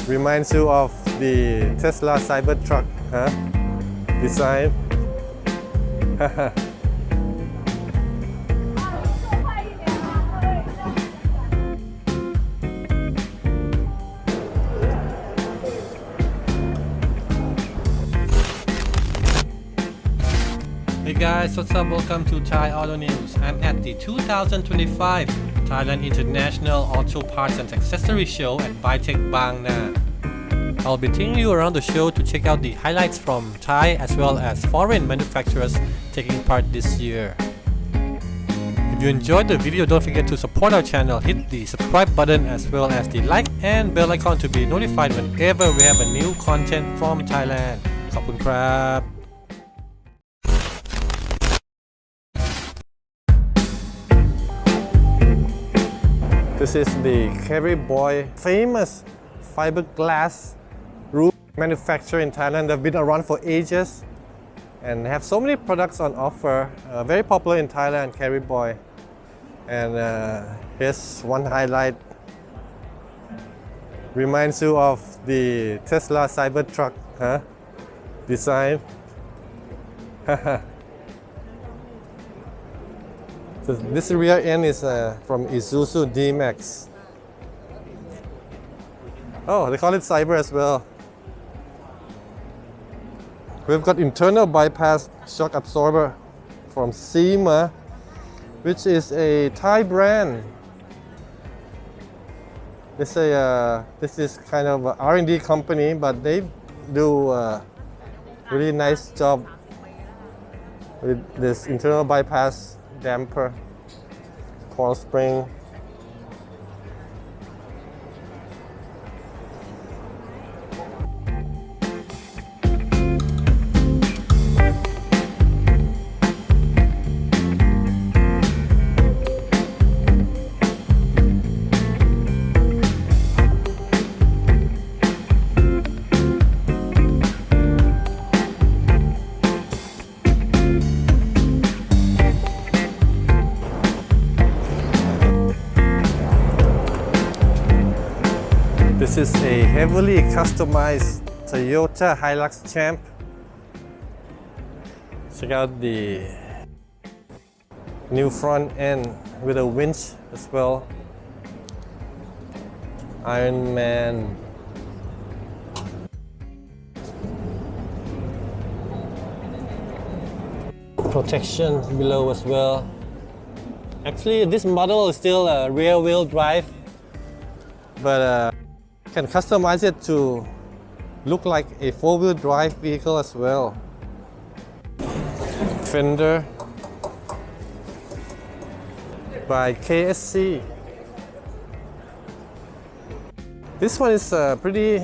Reminds you of the Tesla Cybertruck, huh? Design. Hey guys, what's up? Welcome to Thai Auto News. I'm at the 2025 Thailand International Auto Parts and Accessory Show at BITEC Bang Na. I'll be taking you around the show to check out the highlights from Thai as well as foreign manufacturers taking part this year. If you enjoyed the video, don't forget to support our channel. Hit the subscribe button as well as the like and bell icon to be notified whenever we have a new content from Thailand. ขอบคุณครับ This is the Carryboy famous fiberglass roof manufacturer in Thailand. They've been around for ages and have so many products on offer. Very popular in Thailand, Carryboy. And here's one highlight. Reminds you of the Tesla Cybertruck, huh? Design. So this rear end is from Isuzu D-Max. Oh, they call it Cyber as well. We've got internal bypass shock absorber from SEMA, which is a Thai brand. This is kind of an R&D company, but they do a really nice job with this internal bypass damper, coil spring. This is a heavily customized Toyota Hilux Champ. Check out the new front end with a winch as well. Iron Man. Protection below as well. Actually, this model is still a rear wheel drive, but can customize it to look like a four-wheel drive vehicle as well. Fender by KSC. This one is pretty,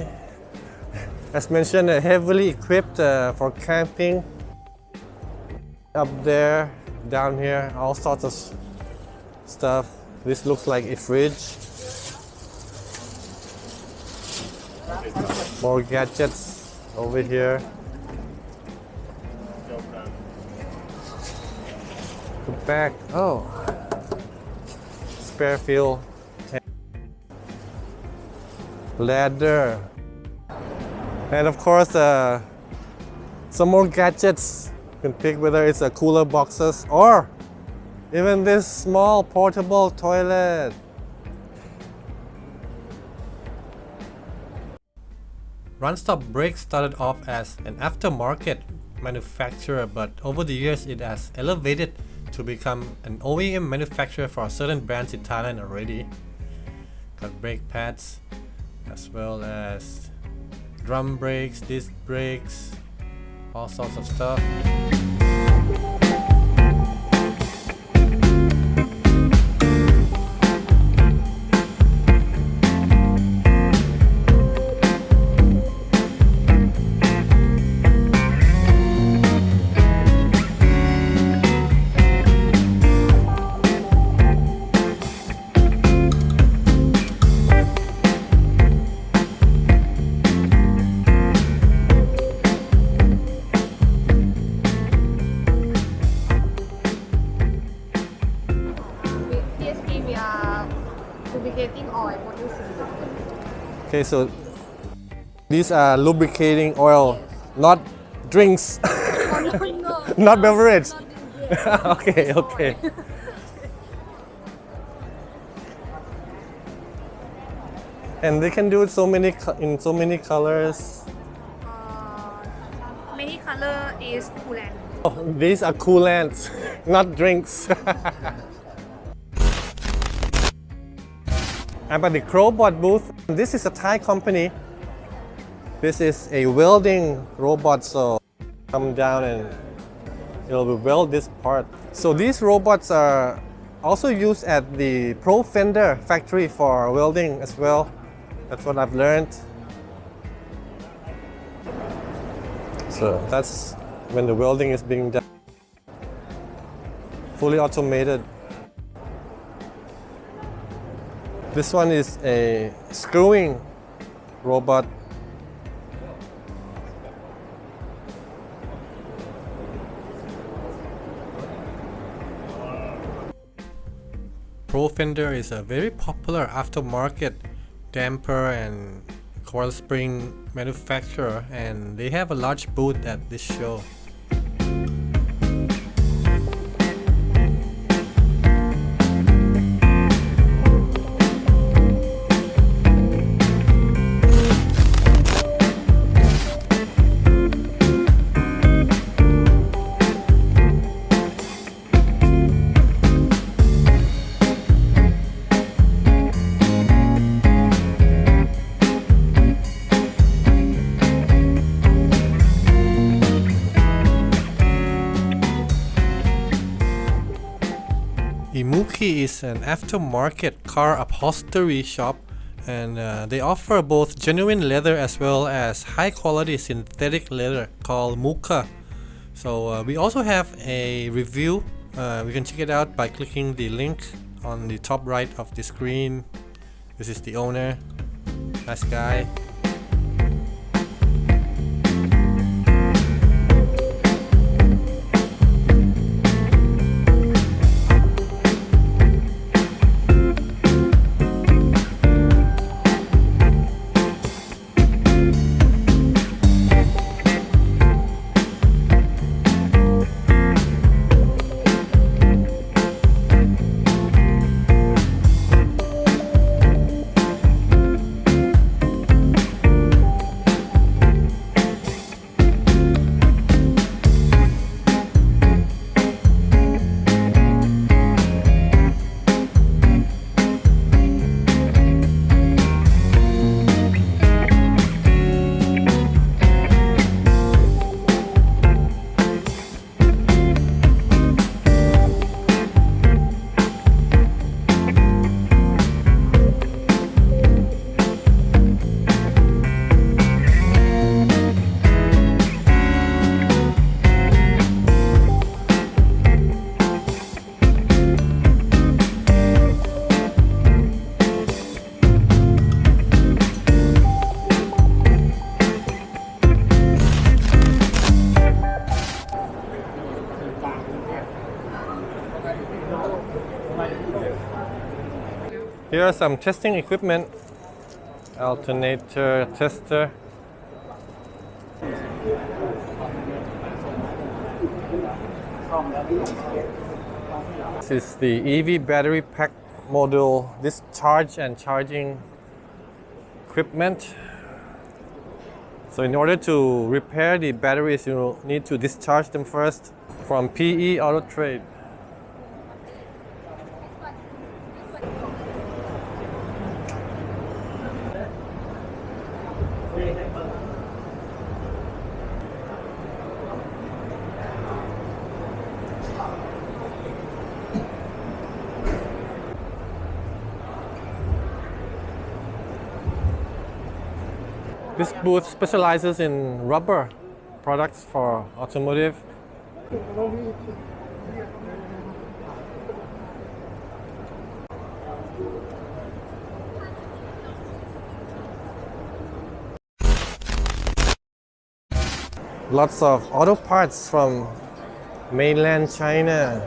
as mentioned, heavily equipped for camping. Up there, down here, all sorts of stuff. This looks like a fridge. More gadgets over here. The back, oh, spare fuel tank. Ladder, and of course some more gadgets. You can pick whether it's a cooler boxes or even this small portable toilet. Runstop Brakes started off as an aftermarket manufacturer, but over the years it has elevated to become an OEM manufacturer for certain brands in Thailand already. Got brake pads as well as drum brakes, disc brakes, all sorts of stuff. lubricating oil producing. Okay, so These are lubricating oil, not drinks, Oh, no, no, not beverage. not in here. Okay, okay. And they can do it in so many colors. Many color is coolant. Oh, these are coolants, not drinks. I'm at the Crowbot booth. This is a Thai company. This is a welding robot, so come down and it'll weld this part. So these robots are also used at the Pro Fender factory for welding as well. That's what I've learned. So that's when the welding is being done. Fully automated. This one is a screwing robot. Pro Fender is a very popular aftermarket damper and coil spring manufacturer, and they have a large booth at this show. Imuki is an aftermarket car upholstery shop, and they offer both genuine leather as well as high quality synthetic leather called Muka. So we also have a review. We can check it out by clicking the link on the top right of the screen. This is the owner, nice guy. Here are some testing equipment. Alternator tester. This is the EV battery pack module, discharge and charging equipment. So in order to repair the batteries, you need to discharge them first from PE Auto Trade. This booth specializes in rubber products for automotive. Lots of auto parts from mainland China.